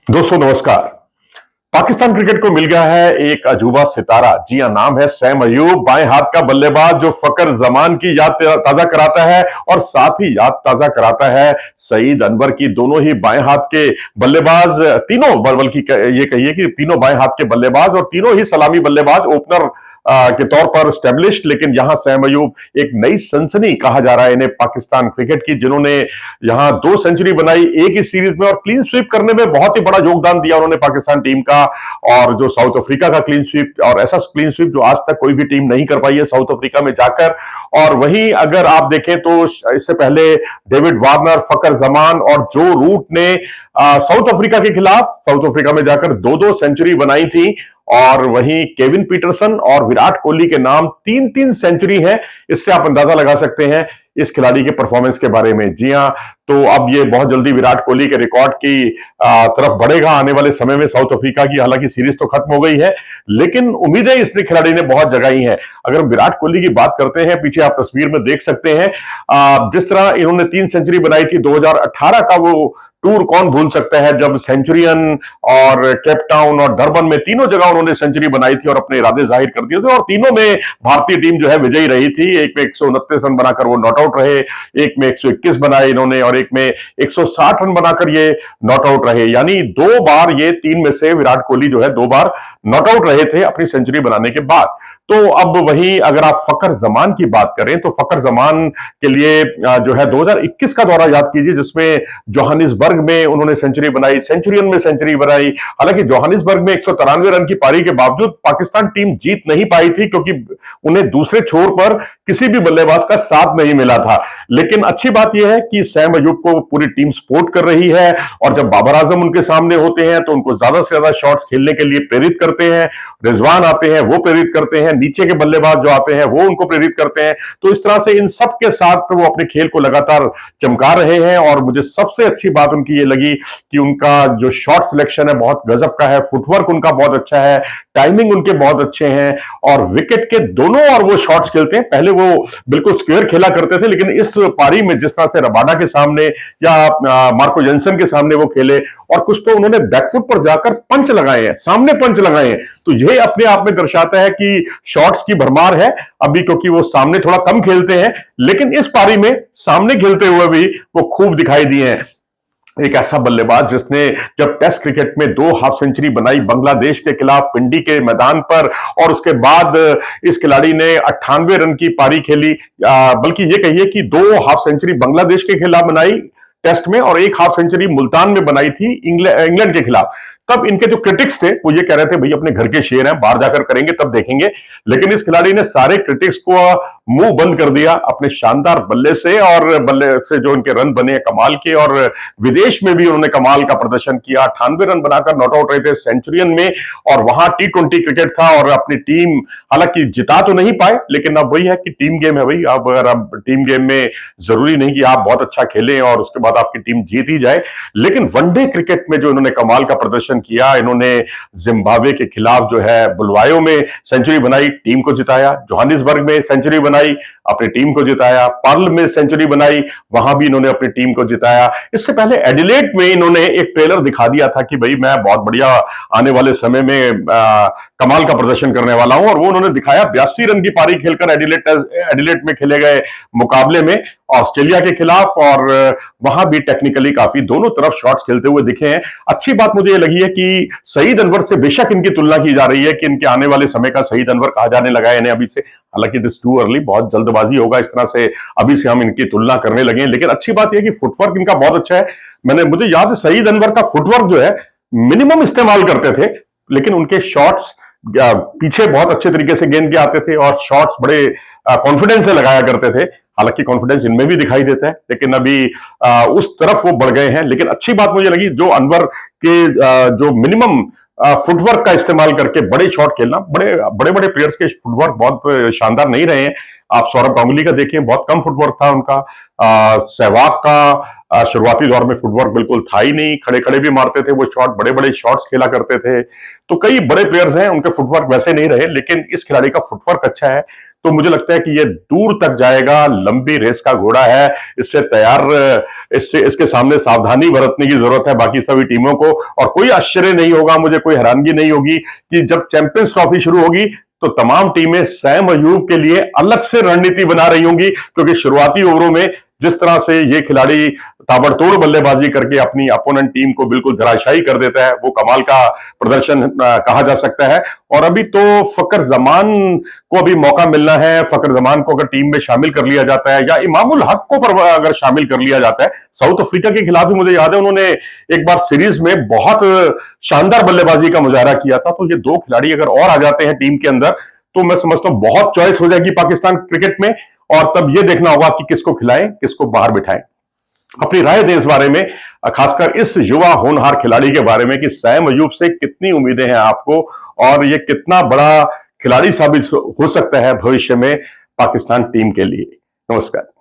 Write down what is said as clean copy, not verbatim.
दोस्तों नमस्कार। पाकिस्तान क्रिकेट को मिल गया है एक अजूबा सितारा। जी हां, नाम है सैम अयूब, बाएं हाथ का बल्लेबाज जो फकर जमान की याद ताजा कराता है और साथ ही याद ताजा कराता है सईद अनवर की। दोनों ही बाएं हाथ के बल्लेबाज, तीनों बल्कि ये कहिए कि तीनों बाएं हाथ के बल्लेबाज और तीनों ही सलामी बल्लेबाज ओपनर के तौर पर स्टैब्लिश्ड। लेकिन यहां सैम अयूब एक नई सनसनी कहा जा रहा है इन्हें पाकिस्तान क्रिकेट की, जिन्होंने यहां 2 सेंचुरी बनाई एक ही सीरीज में और क्लीन स्वीप करने में बहुत ही बड़ा योगदान दिया उन्होंने पाकिस्तान टीम का। और जो साउथ अफ्रीका का क्लीन स्वीप, और ऐसा क्लीन स्वीप जो आज तक कोई भी टीम नहीं कर पाई है साउथ अफ्रीका में जाकर। और वहीं अगर आप देखें तो इससे पहले डेविड वार्नर, फकर जमान और जो रूट ने साउथ अफ्रीका के खिलाफ साउथ अफ्रीका में जाकर 2-2 सेंचुरी बनाई थी। और वहीं केविन पीटरसन और विराट कोहली के नाम 3-3 सेंचुरी है। इससे आप अंदाजा लगा सकते हैं इस खिलाड़ी के परफॉर्मेंस के बारे में। जी हां, तो अब ये बहुत जल्दी विराट कोहली के रिकॉर्ड की तरफ बढ़ेगा आने वाले समय में साउथ अफ्रीका की। हालांकि सीरीज तो खत्म हो गई है, लेकिन उम्मीदें इस खिलाड़ी ने बहुत जगाई हैं। अगर हम विराट कोहली की बात करते हैं, पीछे आप तस्वीर में देख सकते हैं जिस तरह इन्होंने 3 सेंचुरी बनाई थी 2018 का वो टूर कौन भूल सकता है, जब सेंचुरियन और केप टाउन और डरबन में तीनों जगह उन्होंने सेंचुरी बनाई थी और अपने इरादे जाहिर कर दिए थे। और तीनों में भारतीय टीम जो है विजयी रही थी। एक में 129 रन बनाकर वो नॉट आउट रहे, एक में 121 बनाए इन्होंने और एक में 160 रन बनाकर ये नॉट आउट रहे। यानी 2 बार ये 3 में से विराट कोहली जो है 2 बार नॉट आउट रहे थे अपनी सेंचुरी बनाने के बाद। तो अब वहीं अगर आप फकर जमान की बात करें तो फकर जमान के लिए जो है 2021 का दौरा याद कीजिए, जिसमें जोहानिसबर्ग में उन्होंने सेंचुरी बनाई, सेंचुरियन में सेंचुरी बनाई। हालांकि जोहानिसबर्ग में 193 रन की पारी के बावजूद पाकिस्तान टीम जीत नहीं पाई थी, क्योंकि उन्हें दूसरे छोर पर किसी भी बल्लेबाज का साथ नहीं मिला था। लेकिन अच्छी बात यह है कि सैम अयूब को पूरी टीम सपोर्ट कर रही है और जब बाबर आजम उनके सामने होते हैं तो उनको ज्यादा से ज्यादा शॉट्स खेलने के लिए प्रेरित करते हैं। रिजवान आते हैं, वो प्रेरित करते हैं, नीचे के बल्लेबाज जो आते हैं वो उनको प्रेरित करते हैं। तो इस तरह से इन सब के साथ वो अपने खेल को लगातार चमका रहे हैं। और मुझे सबसे अच्छी बात उनकी ये लगी कि उनका जो शॉट सिलेक्शन है बहुत गजब का है, फुटवर्क उनका बहुत अच्छा है, टाइमिंग उनके बहुत अच्छे हैं और विकेट के दोनों और वो शॉट्स खेलते हैं। पहले वो बिल्कुल स्क्वायर खेला करते थे, लेकिन इस पारी में जिस तरह से रबाडा के सामने या मार्को जेंसन के सामने वो खेले, और कुछ तो उन्होंने बैकफुट पर जाकर पंच लगाए हैं, सामने पंच लगाए हैं। तो यह अपने आप में दर्शाता है कि शॉट्स की भरमार है अभी, क्योंकि वो सामने थोड़ा कम खेलते हैं, लेकिन इस पारी में सामने खेलते हुए भी वो खूब दिखाई दिए हैं। एक ऐसा बल्लेबाज जिसने जब टेस्ट क्रिकेट में 2 हाफ सेंचुरी बनाई बांग्लादेश के खिलाफ पिंडी के मैदान पर, और उसके बाद इस खिलाड़ी ने 98 रन की पारी खेली, बल्कि ये कहिए कि 2 हाफ सेंचुरी बांग्लादेश के खिलाफ बनाई टेस्ट में और 1 हाफ सेंचुरी मुल्तान में बनाई थी इंग्लैंड के खिलाफ। तब इनके जो क्रिटिक्स थे वो ये कह रहे थे भाई अपने घर के शेर हैं, बाहर जाकर करेंगे तब देखेंगे। लेकिन इस खिलाड़ी ने सारे क्रिटिक्स को मुंह बंद कर दिया अपने शानदार बल्ले से, और बल्ले से जो इनके रन बने कमाल के, और विदेश में भी उन्होंने कमाल का प्रदर्शन किया। 98 रन बनाकर नॉट आउट रहे थे सेंचुरियन में, और वहां T20 क्रिकेट था और अपनी टीम हालांकि जिता तो नहीं पाए, लेकिन अब वही है कि टीम गेम है भाई। अब अगर आप टीम गेम में जरूरी नहीं कि आप बहुत अच्छा खेलें और उसके बाद आपकी टीम जीत ही जाए। लेकिन वनडे क्रिकेट में जो इन्होंने कमाल का प्रदर्शन किया, इन्होंने जिम्बाब्वे के खिलाफ जो है बुलवायो में सेंचुरी बनाई, टीम को जिताया। जोहानिसबर्ग में सेंचुरी बनाई, अपनी टीम को जिताया। पर्ल में सेंचुरी बनाई, वहां भी इन्होंने अपनी टीम को जिताया। इससे पहले एडिलेड में इन्होंने एक ट्रेलर दिखा दिया था कि भाई मैं बहुत बढ़िया आने वाले समय में कमाल का प्रदर्शन करने वाला हूं, और वो उन्होंने दिखाया। 82 रन की पारी खेलकर एडिलेड में खेले गए मुकाबले में ऑस्ट्रेलिया के खिलाफ, और वहां भी टेक्निकली काफी दोनों तरफ शॉट्स खेलते हुए दिखे हैं। अच्छी बात मुझे ये लगी है कि सईद अनवर से बेशक इनकी तुलना की जा रही है कि इनके आने वाले समय का सईद अनवर कहा जाने लगा है इन्हें अभी से। हालांकि इट इज टू अर्ली, बहुत जल्दबाजी होगा इस तरह से अभी से हम इनकी तुलना करने लगे। लेकिन अच्छी बात यह कि फुटवर्क इनका बहुत अच्छा है। मुझे याद है सईद अनवर का फुटवर्क जो है मिनिमम इस्तेमाल करते थे, लेकिन उनके शॉट्स पीछे बहुत अच्छे तरीके से गेंद के आते थे और शॉट्स बड़े कॉन्फिडेंस से लगाया करते थे। हालांकि कॉन्फिडेंस इनमें भी दिखाई देता है, लेकिन अभी उस तरफ वो बढ़ गए हैं। लेकिन अच्छी बात मुझे लगी जो अनवर के जो मिनिमम फुटवर्क का इस्तेमाल करके बड़े शॉट खेलना, बड़े बड़े प्लेयर्स के फुटवर्क बहुत शानदार नहीं रहे हैं। आप सौरभ गांगुली का देखें, बहुत कम फुटवर्क था उनका। सहवाग का शुरुआती दौर में फुटवर्क बिल्कुल था ही नहीं, खड़े खड़े भी मारते थे वो शॉट, बड़े बड़े शॉट्स खेला करते थे। तो कई बड़े प्लेयर्स हैं उनके फुटवर्क वैसे नहीं रहे, लेकिन इस खिलाड़ी का फुटवर्क अच्छा है। तो मुझे लगता है कि ये दूर तक जाएगा, लंबी रेस का घोड़ा है, इससे तैयार, इसके सामने सावधानी बरतने की जरूरत है बाकी सभी टीमों को। और कोई आश्चर्य नहीं होगा, मुझे कोई हैरानगी नहीं होगी कि जब चैंपियंस ट्रॉफी शुरू होगी तो तमाम टीमें सैम अयूब के लिए अलग से रणनीति बना रही होंगी, क्योंकि शुरुआती ओवरों में जिस तरह से ये खिलाड़ी ताबड़तोड़ बल्लेबाजी करके अपनी अपोनेंट टीम को बिल्कुल धराशायी कर देता है, वो कमाल का प्रदर्शन कहा जा सकता है। और अभी तो फकर जमान को अभी मौका मिलना है। फकर जमान को अगर टीम में शामिल कर लिया जाता है या इमामुल हक को अगर शामिल कर लिया जाता है, साउथ अफ्रीका के खिलाफ ही मुझे याद है उन्होंने एक बार सीरीज में बहुत शानदार बल्लेबाजी का मुजाहरा किया था। तो ये दो खिलाड़ी अगर और आ जाते हैं टीम के अंदर तो मैं समझता हूं बहुत चॉइस हो जाएगी पाकिस्तान क्रिकेट में। और तब यह देखना होगा कि किसको खिलाएं, किसको बाहर बिठाएं। अपनी राय दें इस बारे में, खासकर इस युवा होनहार खिलाड़ी के बारे में कि सैम अयूब से कितनी उम्मीदें हैं आपको और यह कितना बड़ा खिलाड़ी साबित हो सकता है भविष्य में पाकिस्तान टीम के लिए। नमस्कार।